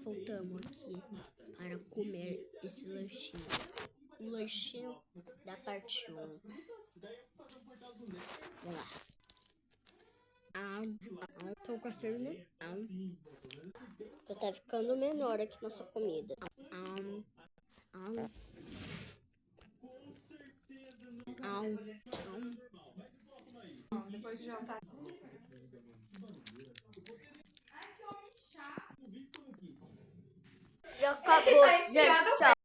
voltamos aqui para comer esse lanchinho. O lanchinho da parte 1. Vamos lá. Tô gostando. Tá ficando menor aqui nossa comida. Depois de jantar. Já acabou, gente. Tchau.